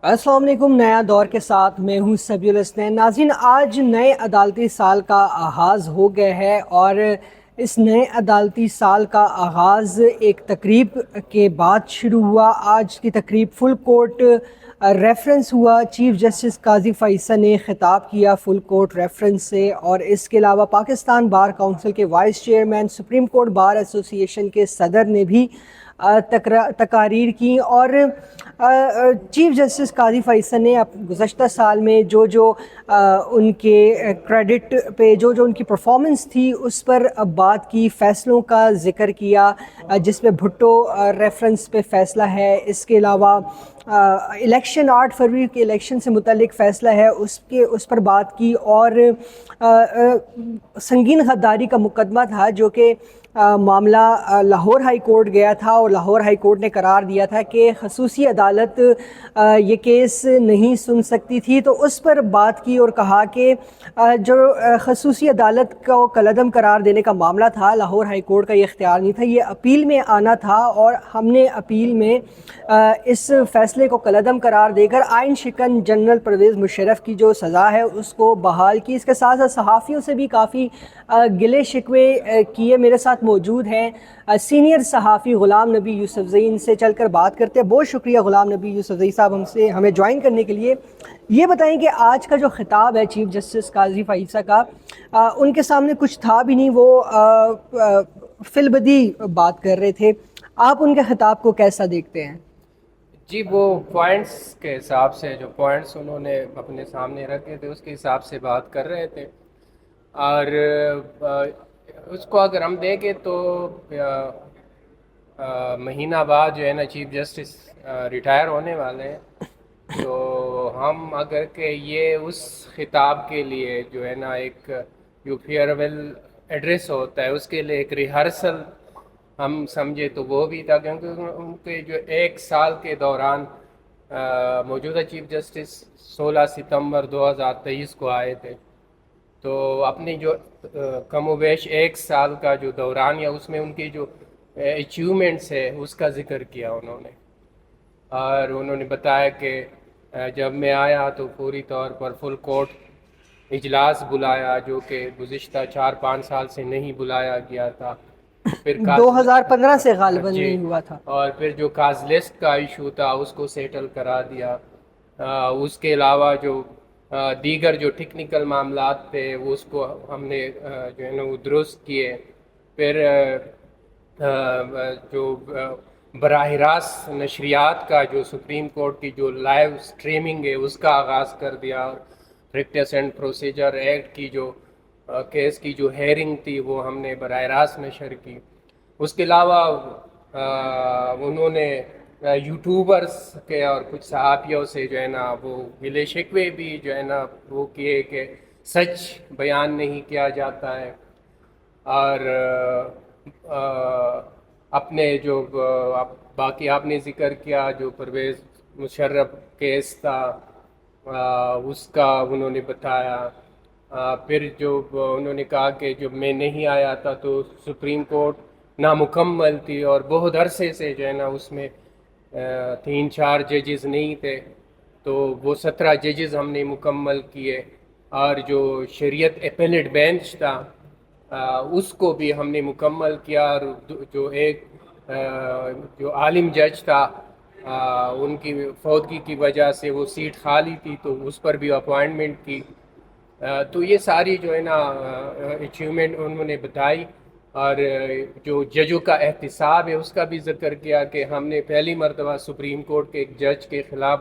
السلام علیکم۔ نیا دور کے ساتھ میں ہوں سبی الحسنین۔ ناظرین، آج نئے عدالتی سال کا آغاز ہو گیا ہے اور اس نئے عدالتی سال کا آغاز ایک تقریب کے بعد شروع ہوا۔ آج کی تقریب فل کورٹ ریفرنس ہوا۔ چیف جسٹس قاضی فائصہ نے خطاب کیا فل کورٹ ریفرنس سے، اور اس کے علاوہ پاکستان بار کونسل کے vice chairman, supreme court bar ایسوسی ایشن کے صدر نے بھی تقاریر کی، اور چیف جسٹس قاضی فائصہ نے گزشتہ سال میں جو ان کے کریڈٹ پہ جو ان کی پرفارمنس تھی اس پر بات کی، فیصلوں کا ذکر کیا، جس پہ بھٹو ریفرنس پہ فیصلہ ہے۔ اس کے علاوہ الیکشن 8 فروری کے الیکشن سے متعلق فیصلہ ہے، اس پر بات کی، اور سنگین غداری کا مقدمہ تھا جو کہ معاملہ لاہور ہائی کورٹ گیا تھا، اور لاہور ہائی کورٹ نے قرار دیا تھا کہ خصوصی عدالت یہ کیس نہیں سن سکتی تھی، تو اس پر بات کی اور کہا کہ جو خصوصی عدالت کو کالعدم قرار دینے کا معاملہ تھا، لاہور ہائی کورٹ کا یہ اختیار نہیں تھا، یہ اپیل میں آنا تھا، اور ہم نے اپیل میں اس فیصلے کو کالعدم قرار دے کر آئین شکن جنرل پرویز مشرف کی جو سزا ہے اس کو بحال کی۔ اس کے ساتھ ساتھ صحافیوں سے بھی کافی گلے شکوے کیے۔ میرے ساتھ موجود ہیں سینئر صحافی غلام نبی یوسفزئی، ان سے چل کر بات کرتے ہیں۔ بہت شکریہ غلام نبی یوسفزئی صاحب ہمیں جوائن کرنے کے لیے۔ یہ بتائیں کہ آج کا جو خطاب ہے چیف جسٹس قاضی فائصہ کا، ان کے سامنے کچھ تھا بھی نہیں، وہ فی البدی بات کر رہے تھے، آپ ان کے خطاب کو کیسا دیکھتے ہیں؟ جی، وہ پوائنٹس کے حساب سے جو پوائنٹس انہوں نے اپنے سامنے رکھے تھے اس کے حساب سے بات کر رہے تھے، اور اس کو اگر ہم دیکھیں تو مہینہ بعد جو ہے نا چیف جسٹس ریٹائر ہونے والے ہیں، تو ہم اگر کہ یہ اس خطاب کے لیے جو ہے نا ایک جو فیئرویل ایڈریس ہوتا ہے اس کے لیے ایک ریہرسل ہم سمجھے تو وہ بھی تھا، کیونکہ ان کے جو ایک سال کے دوران موجودہ چیف جسٹس 16 ستمبر 2023 کو آئے تھے، تو اپنی جو کم و بیش ایک سال کا جو دوران یا اس میں ان کی جو اچیومنٹس ہے اس کا ذکر کیا انہوں نے، اور انہوں نے بتایا کہ جب میں آیا تو پوری طور پر فل کورٹ اجلاس بلایا، جو کہ گزشتہ 4-5 سال سے نہیں بلایا گیا تھا، پھر 2015 سے غالباً جی، نہیں ہوا تھا۔ اور پھر جو کاز لسٹ کا ایشو تھا اس کو سیٹل کرا دیا، اس کے علاوہ جو دیگر جو ٹیکنیکل معاملات تھے اس کو ہم نے جو ہے نا وہ درست کیے، پھر جو براہ راست نشریات کا جو سپریم کورٹ کی جو لائیو سٹریمنگ ہے اس کا آغاز کر دیا، پریکٹس اینڈ پروسیجر ایکٹ کی جو کیس کی جو ہیئرنگ تھی وہ ہم نے براہ راست نشر کی۔ اس کے علاوہ انہوں نے یوٹیوبرز کے اور کچھ صحافیوں سے جو ہے نا وہ گلے شکوے بھی جو ہے نا وہ کیے کہ سچ بیان نہیں کیا جاتا ہے، اور اپنے جو باقی آپ نے ذکر کیا جو پرویز مشرف کیس تھا اس کا انہوں نے بتایا، پھر جو انہوں نے کہا کہ جب میں نہیں آیا تھا تو سپریم کورٹ نامکمل تھی اور بہت عرصے سے جو ہے نا اس میں 3-4 ججز نہیں تھے، تو وہ 17 ججز ہم نے مکمل کیے، اور جو شریعت اپیلیٹ بینچ تھا اس کو بھی ہم نے مکمل کیا، اور جو ایک جو عالم جج تھا ان کی فوتگی کی وجہ سے وہ سیٹ خالی تھی تو اس پر بھی اپوائنٹمنٹ کی، تو یہ ساری جو ہے نا اچیومنٹ انہوں نے بتائی، اور جو ججوں کا احتساب ہے اس کا بھی ذکر کیا کہ ہم نے پہلی مرتبہ سپریم کورٹ کے ایک جج کے خلاف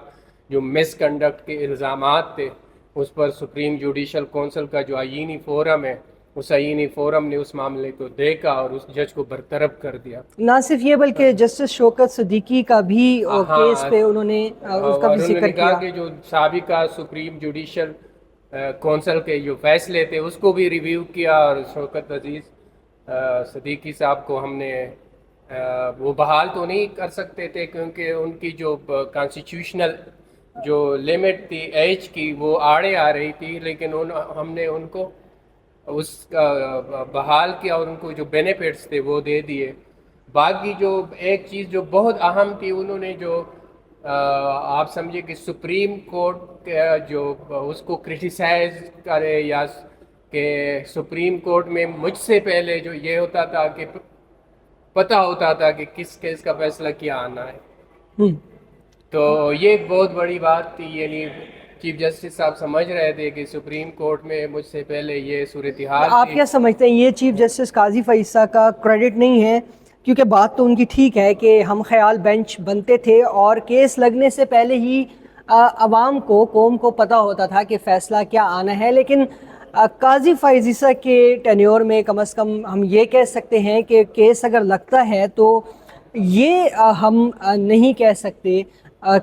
جو مس کنڈکٹ کے الزامات تھے اس پر سپریم جوڈیشل کونسل کا جو آئینی فورم ہے اس آئینی فورم نے اس معاملے کو دیکھا اور اس جج کو برطرف کر دیا۔ نہ صرف یہ بلکہ جسٹس شوکت صدیقی کا بھی کیس ہاں، پہ انہوں نے اس کا اور بھی انہوں ذکر نے کہا کیا۔ کہ جو سابقہ سپریم جوڈیشل کونسل کے جو فیصلے تھے اس کو بھی ریویو کیا، اور شوکت عزیز صدیقی صاحب کو ہم نے وہ بحال تو نہیں کر سکتے تھے کیونکہ ان کی جو کانسٹیٹیوشنل جو لمٹ تھی ایج کی وہ آڑے آ رہی تھی، لیکن ہم نے ان کو اس کا بحال کیا اور ان کو جو بینیفٹس تھے وہ دے دیے۔ باقی جو ایک چیز جو بہت اہم تھی، انہوں نے جو آپ سمجھے کہ سپریم کورٹ جو اس کو کرٹیسائز کرے یا کہ سپریم کورٹ میں مجھ سے پہلے جو یہ ہوتا تھا کہ پتہ ہوتا تھا کہ کس کیس کا فیصلہ کیا آنا ہے. ہم، تو یہ ایک بہت بڑی بات تھی. یعنی چیف جسٹس صاحب سمجھ رہے تھے کہ سپریم کورٹ میں مجھ سے پہلے یہ صورتحال آپ تھی. کیا سمجھتے ہیں یہ چیف جسٹس قاضی فائصہ کا کریڈٹ نہیں ہے؟ کیونکہ بات تو ان کی ٹھیک ہے کہ ہم خیال بینچ بنتے تھے اور کیس لگنے سے پہلے ہی عوام کو، قوم کو پتہ ہوتا تھا کہ فیصلہ کیا آنا ہے، لیکن قاضی فائزیسا کے ٹینیور میں کم از کم ہم یہ کہہ سکتے ہیں کہ کیس اگر لگتا ہے تو یہ ہم نہیں کہہ سکتے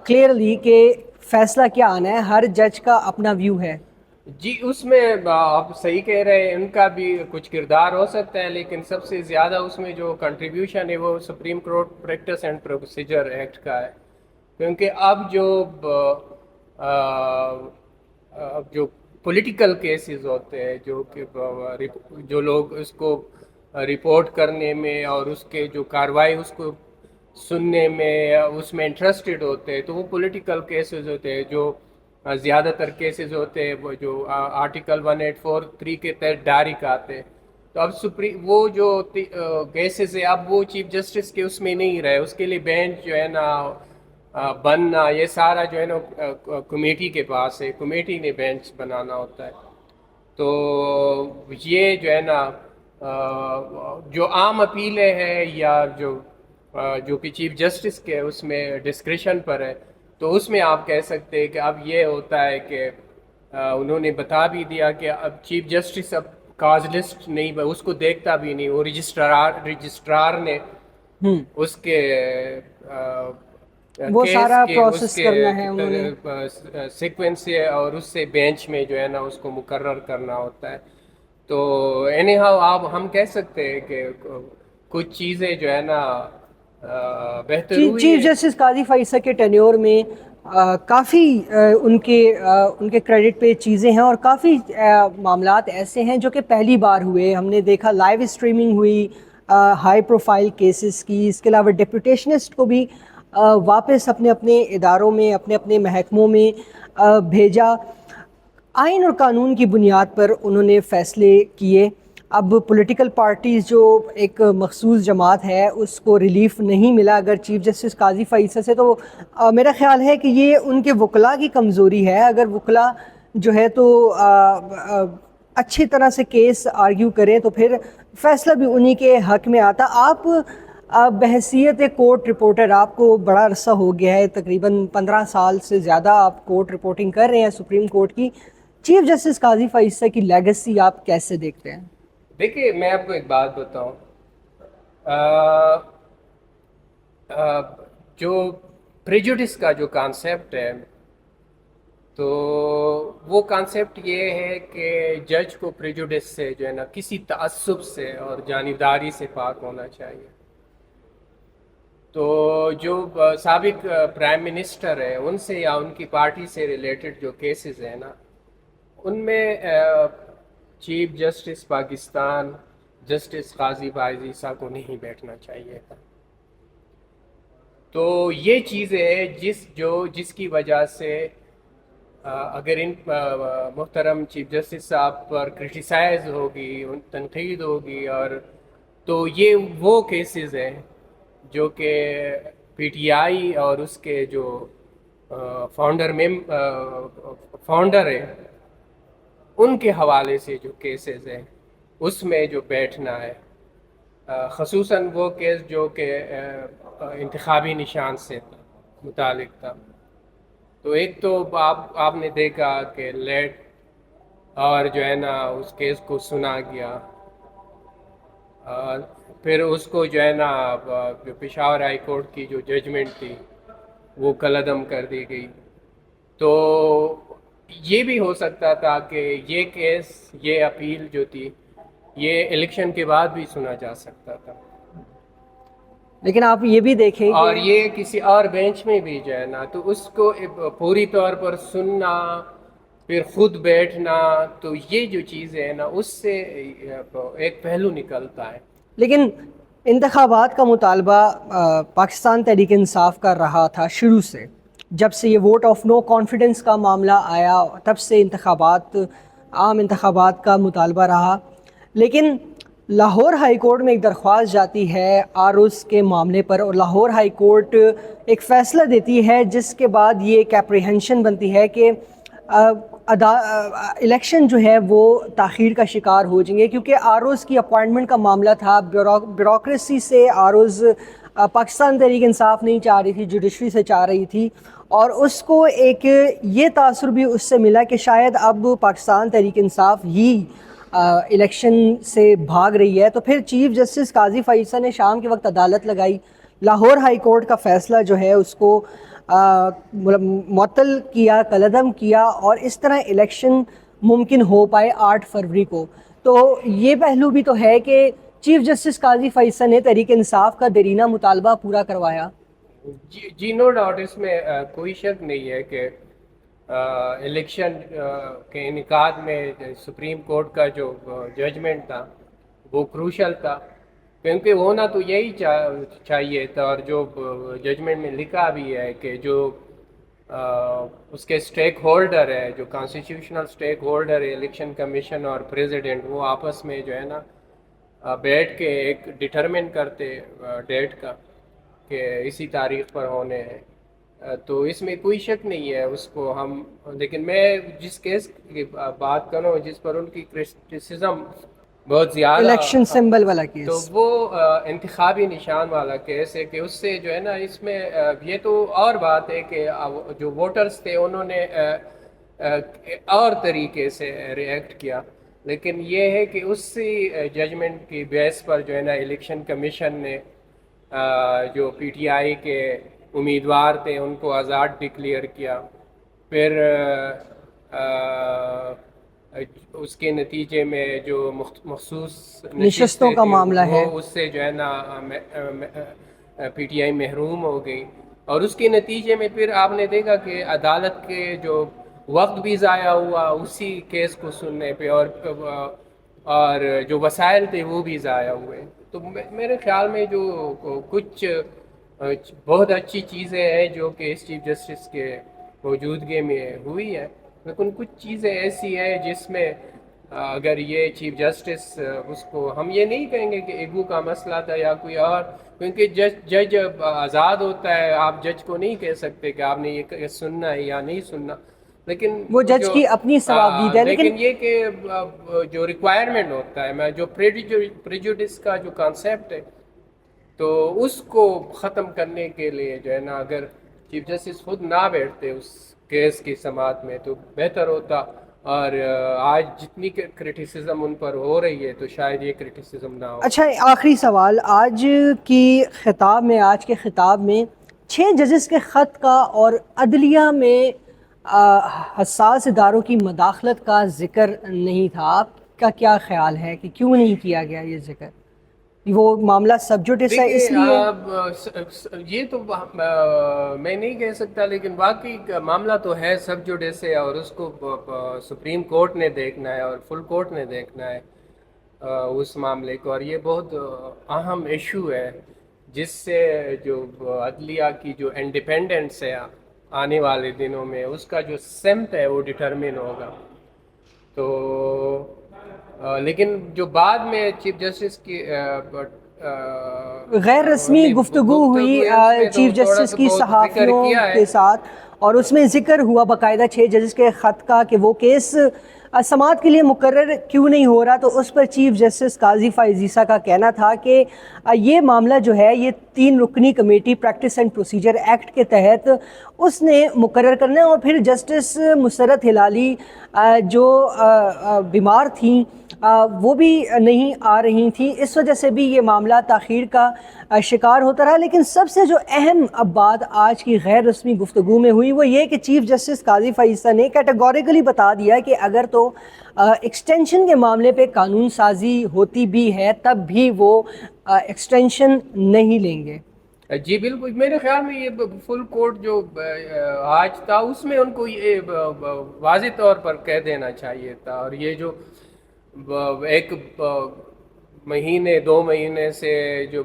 کلیئرلی کہ فیصلہ کیا آنا ہے. ہر جج کا اپنا ویو ہے. جی اس میں آپ صحیح کہہ رہے ہیں، ان کا بھی کچھ کردار ہو سکتا ہے، لیکن سب سے زیادہ اس میں جو کنٹریبیوشن ہے وہ supreme court practice and procedure act کا ہے. کیونکہ اب جو پولیٹیکل کیسز ہوتے ہیں، جو کہ جو لوگ اس کو رپورٹ کرنے میں اور اس کے جو کارروائی اس کو سننے میں اس میں انٹرسٹڈ ہوتے ہیں، تو وہ پولیٹیکل کیسز ہوتے ہیں. جو زیادہ تر کیسز ہوتے ہیں وہ جو آرٹیکل 1843 کے تحت ڈائریکٹ آتے ہیں. تو اب وہ جو کیسز ہے اب وہ چیف جسٹس کے اس میں نہیں رہے. اس کے لیے بینچ جو ہے نا بننا، یہ سارا جو ہے نا کمیٹی کے پاس ہے. کمیٹی نے بینچ بنانا ہوتا ہے. تو یہ جو ہے نا جو عام اپیلیں ہیں یا جو کہ چیف جسٹس کے اس میں ڈسکریشن پر ہے، تو اس میں آپ کہہ سکتے ہیں کہ اب یہ ہوتا ہے کہ انہوں نے بتا بھی دیا کہ اب چیف جسٹس اب کاز لسٹ نہیں، اس کو دیکھتا بھی نہیں. وہ رجسٹرار نے ہم، اس کے وہ کیس سارا کے اس پروسیس کے کرنا ہے انہوں نے. سیکوینس سے اور اس سے بینچ میں جو ہے نا اس کو مقرر کرنا ہوتا ہے. تو اینی ہاؤ ہم کہہ سکتے ہیں کہ کچھ چیزیں جو ہے نا بہتر ہوئی چیف ہے. جسٹس قاضی فائصہ کے ٹینیور میں کافی ان کے کریڈٹ پہ چیزیں ہیں اور کافی معاملات ایسے ہیں جو کہ پہلی بار ہوئے. ہم نے دیکھا لائیو اسٹریمنگ ہوئی ہائی پروفائل کیسز کی. اس کے علاوہ ڈپٹیشنسٹ کو بھی واپس اپنے اپنے اداروں میں، اپنے اپنے محکموں میں بھیجا. آئین اور قانون کی بنیاد پر انہوں نے فیصلے کیے. اب پولیٹیکل پارٹیز جو ایک مخصوص جماعت ہے اس کو ریلیف نہیں ملا اگر چیف جسٹس قاضی فائصہ سے، تو میرا خیال ہے کہ یہ ان کے وکلاء کی کمزوری ہے. اگر وکلاء جو ہے تو اچھی طرح سے کیس آرگیو کریں تو پھر فیصلہ بھی انہی کے حق میں آتا. آپ بحیثیت کورٹ رپورٹر، آپ کو بڑا عرصہ ہو گیا ہے، تقریباً 15 سال سے زیادہ آپ کورٹ رپورٹنگ کر رہے ہیں سپریم کورٹ کی. چیف جسٹس قاضی فائصہ کی لیگیسی آپ کیسے دیکھتے ہیں؟ دیکھیے میں آپ کو ایک بات بتاؤں، جو پریجوڈس کا جو کانسیپٹ ہے، تو وہ کانسیپٹ یہ ہے کہ جج کو پریجوڈس سے جو ہے نا کسی تعصب سے اور جانبداری سے پاک ہونا چاہیے. تو جو سابق پرائم منسٹر ہے ان سے یا ان کی پارٹی سے ریلیٹڈ جو کیسز ہیں نا، ان میں چیف جسٹس پاکستان جسٹس قاضی فائزیسا کو نہیں بیٹھنا چاہیے تھا. تو یہ چیزیں ہیں جس کی وجہ سے اگر ان محترم چیف جسٹس صاحب پر کرٹیسائز ہوگی، تنقید ہوگی، اور تو یہ وہ کیسز ہیں جو کہ پی ٹی آئی اور اس کے جو فاؤنڈر ہے ان کے حوالے سے جو کیسز ہیں اس میں جو بیٹھنا ہے، خصوصاً وہ کیس جو کہ انتخابی نشان سے متعلق تھا. تو ایک تو آپ نے دیکھا کہ لیٹ اور جو ہے نا اس کیس کو سنا گیا، پھر اس کو جو ہے نا جو پشاور ہائی کورٹ کی جو ججمنٹ تھی وہ کالعدم کر دی گئی. تو یہ بھی ہو سکتا تھا کہ یہ کیس، یہ اپیل جو تھی، یہ الیکشن کے بعد بھی سنا جا سکتا تھا، لیکن آپ یہ بھی دیکھیں اور کہ یہ کسی اور بینچ میں بھی جو ہے نا تو اس کو پوری طور پر سننا، پھر خود بیٹھنا، تو یہ جو چیزیں ہیں نا اس سے ایک پہلو نکلتا ہے. لیکن انتخابات کا مطالبہ پاکستان تحریک انصاف کا رہا تھا شروع سے. جب سے یہ ووٹ آف نو کانفیڈنس کا معاملہ آیا تب سے عام انتخابات کا مطالبہ رہا. لیکن لاہور ہائی کورٹ میں ایک درخواست جاتی ہے آروز کے معاملے پر اور لاہور ہائی کورٹ ایک فیصلہ دیتی ہے جس کے بعد یہ ایک اپریہنشن بنتی ہے کہ الیکشن جو ہے وہ تاخیر کا شکار ہو جائیں گے کیونکہ آروز کی اپوائنٹمنٹ کا معاملہ تھا. بیوروکریسی سے آروز پاکستان تحریک انصاف نہیں چاہ رہی تھی, جوڈیشری سے چاہ رہی تھی, اور اس کو ایک یہ تاثر بھی اس سے ملا کہ شاید اب پاکستان تحریک انصاف ہی الیکشن سے بھاگ رہی ہے. تو پھر چیف جسٹس قاضی فائزہ نے شام کے وقت عدالت لگائی. لاہور ہائی کورٹ کا فیصلہ جو ہے اس کو معطل کیا, کالعدم کیا, اور اس طرح الیکشن ممکن ہو پائے 8 فروری کو. تو یہ پہلو بھی تو ہے کہ چیف جسٹس قاضی فائزہ نے تحریک انصاف کا دیرینہ مطالبہ پورا کروایا. جی نو ڈاؤٹ, اس میں کوئی شک نہیں ہے کہ الیکشن کے انعقاد میں سپریم کورٹ کا جو ججمنٹ تھا وہ کروشل تھا, کیونکہ ہونا تو یہی چاہیے تھا, اور جو ججمنٹ میں لکھا بھی ہے کہ جو اس کے اسٹیک ہولڈر ہے, جو کانسٹیٹیوشنل اسٹیک ہولڈر ہے الیکشن کمیشن اور پریزیڈنٹ, وہ آپس میں جو ہے نا بیٹھ کے ایک ڈٹرمن کرتے ڈیٹ کا کہ اسی تاریخ پر ہونے ہیں. تو اس میں کوئی شک نہیں ہے اس کو ہم, لیکن میں جس کیس کی بات کروں جس پر ان کی کرٹیسزم بہت زیادہ, الیکشن سمبل والا تو کیس, وہ انتخابی نشان والا کیس ہے کہ اس سے جو ہے نا, اس میں یہ تو اور بات ہے کہ جو ووٹرز تھے انہوں نے اور طریقے سے ریئیکٹ کیا, لیکن یہ ہے کہ اسی ججمنٹ کی بیس پر جو ہے نا الیکشن کمیشن نے جو پی ٹی آئی کے امیدوار تھے ان کو آزاد ڈکلیئر کیا. پھر اس کے نتیجے میں جو مخصوص نشستوں کا تھیں معاملہ وہ ہے, اس سے جو ہے نا پی ٹی آئی محروم ہو گئی, اور اس کے نتیجے میں پھر آپ نے دیکھا کہ عدالت کے جو وقت بھی ضائع ہوا اسی کیس کو سننے پہ, اور جو وسائل تھے وہ بھی ضائع ہوئے. تو میرے خیال میں جو کچھ بہت اچھی چیزیں ہیں جو کہ اس چیف جسٹس کے موجودگی میں ہوئی ہے, لیکن کچھ چیزیں ایسی ہیں جس میں اگر یہ چیف جسٹس اس کو, ہم یہ نہیں کہیں گے کہ ایگو کا مسئلہ تھا یا کوئی اور, کیونکہ جج آزاد ہوتا ہے, آپ جج کو نہیں کہہ سکتے کہ آپ نے یہ سننا ہے یا نہیں سننا, لیکن وہ جج کی اپنی ثوابدید ہے. لیکن یہ کہ جو ریکوائرمنٹ ہوتا ہے, میں جو پریجوڈس کا جو کانسیپٹ ہے تو اس کو ختم کرنے کے لیے جو ہے نا, اگر چیف جسٹس خود نہ بیٹھتے اس کیس کی سماعت میں تو بہتر ہوتا, اور آج جتنی کرٹیسزم ان پر ہو رہی ہے تو شاید یہ کرٹیسزم نہ ہو. اچھا, آخری سوال, آج کے خطاب میں 6 ججز کے خط کا اور عدلیہ میں حساس اداروں کی مداخلت کا ذکر نہیں تھا. آپ کا کیا خیال ہے کہ کیوں نہیں کیا گیا یہ ذکر؟ وہ معاملہ سب جوڈس ہے اس لیے؟ یہ تو میں نہیں کہہ سکتا, لیکن باقی معاملہ تو ہے سب جوڈس ہے, اور اس کو سپریم کورٹ نے دیکھنا ہے اور فل کورٹ نے دیکھنا ہے اس معاملے کو, اور یہ بہت اہم ایشو ہے جس سے جو عدلیہ کی جو انڈیپینڈنس ہے آنے والے دنوں میں اس کا جو سمت ہے وہ ڈٹرمن ہوگا. تو لیکن جو بعد میں چیف جسٹس کی غیر رسمی گفتگو ہوئی چیف جسٹس کی صحافیوں کے ساتھ, اور اس میں ذکر ہوا باقاعدہ 6 ججز کے خط کا کہ وہ کیس سماعت کے لیے مقرر کیوں نہیں ہو رہا. تو اس پر چیف جسٹس قاضی فائزہ کا کہنا تھا کہ یہ معاملہ جو ہے یہ 3 رکنی committee practice and procedure act کے تحت اس نے مقرر کرنا ہے, اور پھر جسٹس مسرت ہلالی جو بیمار تھیں وہ بھی نہیں آ رہی تھیں, اس وجہ سے بھی یہ معاملہ تاخیر کا شکار ہوتا رہا. لیکن سب سے جو اہم اب بات آج کی غیر رسمی گفتگو میں ہوئی وہ یہ کہ چیف جسٹس قاضی فائزہ نے کیٹیگوریکلی بتا دیا کہ اگر تو ایکسٹینشن کے معاملے پہ قانون سازی ہوتی بھی ہے تب بھی وہ ایکسٹینشن نہیں لیں گے. جی بالکل, میرے خیال میں یہ فل کورٹ جو آج تھا اس میں ان کو یہ واضح طور پر کہہ دینا چاہیے تھا, اور یہ جو 1 مہینے 2 مہینے سے جو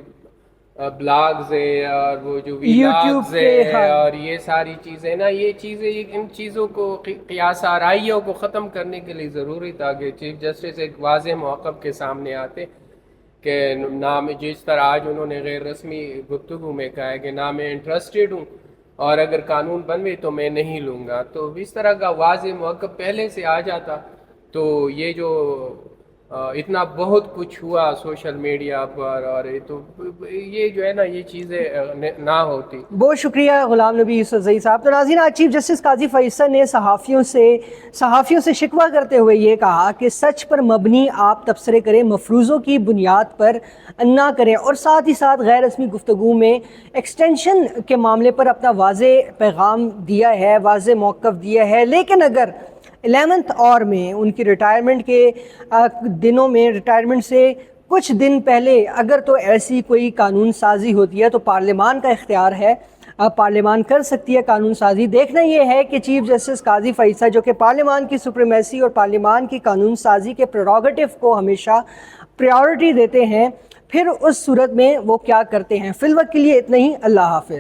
بلاگز ہیں اور وہ جو YouTube ویلاگز کے، ہیں ہاں۔ اور یہ ساری چیزیں نا، یہ چیزیں ان چیزوں کو قیاس آرائیوں کو ختم کرنے کے لیے ضروری تھا کہ چیف جسٹس ایک واضح موقف کے سامنے آتے کہ نہ میں، جس طرح آج انہوں نے غیر رسمی گفتگو میں کہا ہے کہ نہ میں انٹرسٹڈ ہوں اور اگر قانون بنے تو میں نہیں لوں گا، تو اس طرح کا واضح موقف پہلے سے آ جاتا تو یہ جو اتنا بہت کچھ ہوا سوشل میڈیا پر، اور تو یہ جو ہے نا یہ چیزیں نہ ہوتی۔ بہت شکریہ غلام نبی یوسفزئی صاحب۔ تو ناظرین، آج چیف جسٹس قاضی فیصل نے صحافیوں سے شکوہ کرتے ہوئے یہ کہا کہ سچ پر مبنی آپ تبصرے کریں، مفروضوں کی بنیاد پر نہ کریں، اور ساتھ ہی ساتھ غیر رسمی گفتگو میں ایکسٹینشن کے معاملے پر اپنا واضح پیغام دیا ہے، واضح موقف دیا ہے۔ لیکن اگر 11th آور میں ان کی ریٹائرمنٹ کے دنوں میں، ریٹائرمنٹ سے کچھ دن پہلے اگر تو ایسی کوئی قانون سازی ہوتی ہے تو پارلیمان کا اختیار ہے، پارلیمان کر سکتی ہے قانون سازی۔ دیکھنا یہ ہے کہ چیف جسٹس قاضی فیصل جو کہ پارلیمان کی سپریمیسی اور پارلیمان کی قانون سازی کے پریروگیٹو کو ہمیشہ پریورٹی دیتے ہیں، پھر اس صورت میں وہ کیا کرتے ہیں۔ فی الوقت کے لیے اتنا ہی، اللہ حافظ۔